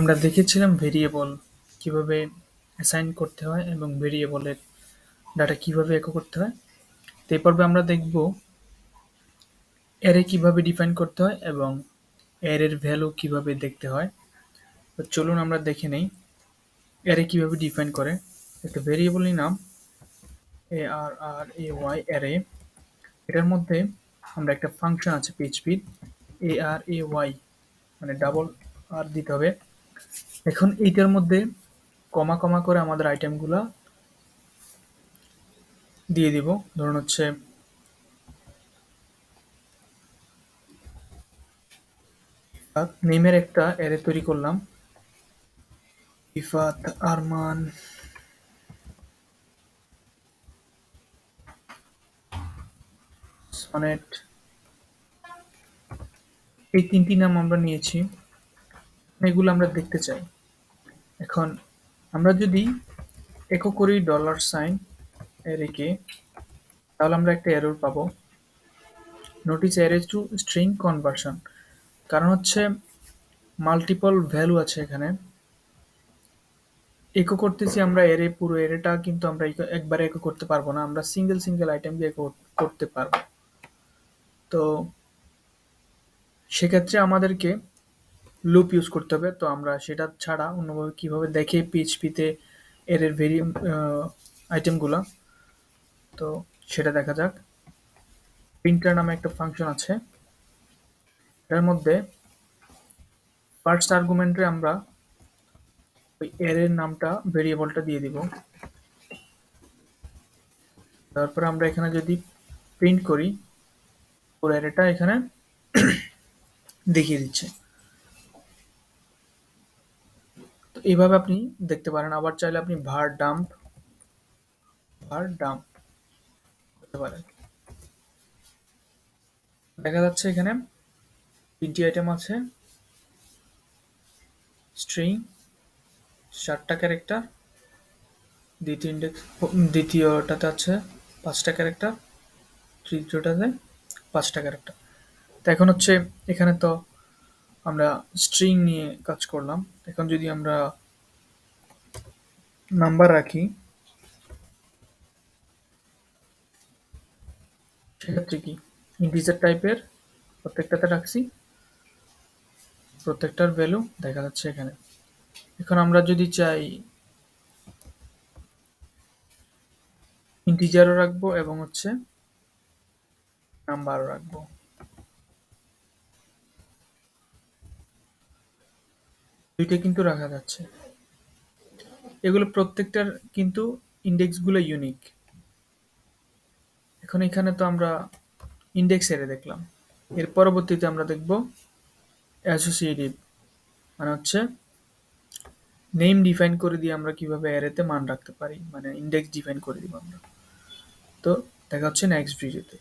আমরা দেখেছিলাম ভেরিয়েবল কিভাবে অ্যাসাইন করতে হয় এবং ভেরিয়েবলের ডাটা কিভাবে একো করতে হয়। তো এই পর্বে আমরা দেখব অ্যারে কিভাবে ডিফাইন করতে হয় এবং অ্যারের ভ্যালু কিভাবে দেখতে হয়। তো চলুন আমরা দেখে নেই অ্যারে কিভাবে ডিফাইন করে। একটা ভেরিয়েবলের নাম ARRAY অ্যারে। এটার মধ্যে আমরা একটা ফাংশন আছে পিএইচপির ARAY, মানে ডাবল আর দিতে হবে। এখন এইটার মধ্যে কমা কমা করে আমাদের আইটেমগুলা দিয়ে দিব। ধরুন হচ্ছে নেমের একটা অ্যারে তৈরি করলাম, ইফাত আরমান সনেট, এই তিনটি নাম আমরা নিয়েছি, এগুলো আমরা দেখতে চাই। এখন আমরা যদি একো করি $সাইন অ্যারেকে, তাহলে আমরা একটা এরর পাবো, notice array two string conversion. কারণ হচ্ছে মাল্টিপল ভ্যালু আছে এখানে, একো করতেছি আমরা এরে, পুরো এরেটা কিন্তু আমরা একবারে একো করতে পারবো না, আমরা সিঙ্গেল সিঙ্গেল আইটেম দিয়ে একো করতে পারবো। তো সেক্ষেত্রে আমাদেরকে লুপ ইউজ করতে হবে। তো আমরা সেটা ছাড়া অন্যভাবে কিভাবে দেখে পিএইচপিতে এর আইটেমগুলো, তো সেটা দেখা যাক। প্রিন্টার নামে একটা ফাংশন আছে, এর মধ্যে ফার্স্ট আর্গুমেন্টে আমরা ওই এর নামটা ভেরিয়েবলটা দিয়ে দিব। তারপরে আমরা এখানে যদি প্রিন্ট করি, পুরো অ্যারেটা এখানে দেখিয়ে দিচ্ছে। তো এইভাবে আপনি দেখতে পারেন। আবার চাইলে আপনি var dump করতে পারেন। দেখা যাচ্ছে এখানে তিনটি আইটেম আছে, স্ট্রিং 4টা ক্যারেক্টার, দ্বিতীয়টাতে আছে 5টা ক্যারেক্টার, তৃতীয়টাতে 5টা ক্যারেক্টার। তো এখন হচ্ছে এখানে তো আমরা স্ট্রিং নিয়ে কাজ করলাম। এখন যদি আমরা নাম্বার রাখি, সেক্ষেত্রে কি ইন্টিজার টাইপের প্রত্যেকটাতে রাখছি, প্রত্যেকটার ভ্যালু দেখা যাচ্ছে এখানে। এখন আমরা যদি চাই ইন্টিজারও রাখবো এবং হচ্ছে নাম্বারও রাখবো, দুইটা কিন্তু রাখা যাচ্ছে। এগুলো প্রত্যেকটার কিন্তু ইন্ডেক্সগুলো ইউনিক। এখন এখানে তো আমরা ইন্ডেক্স এরে দেখলাম, এর পরবর্তীতে আমরা দেখব অ্যাসোসিয়েটিভ, মানে হচ্ছে নেম ডিফাইন করে দিয়ে আমরা কিভাবে অ্যারেতে মান রাখতে পারি, মানে ইন্ডেক্স ডিফাইন করে দিব আমরা। তো দেখা হচ্ছে নেক্সট ভিডিওতে।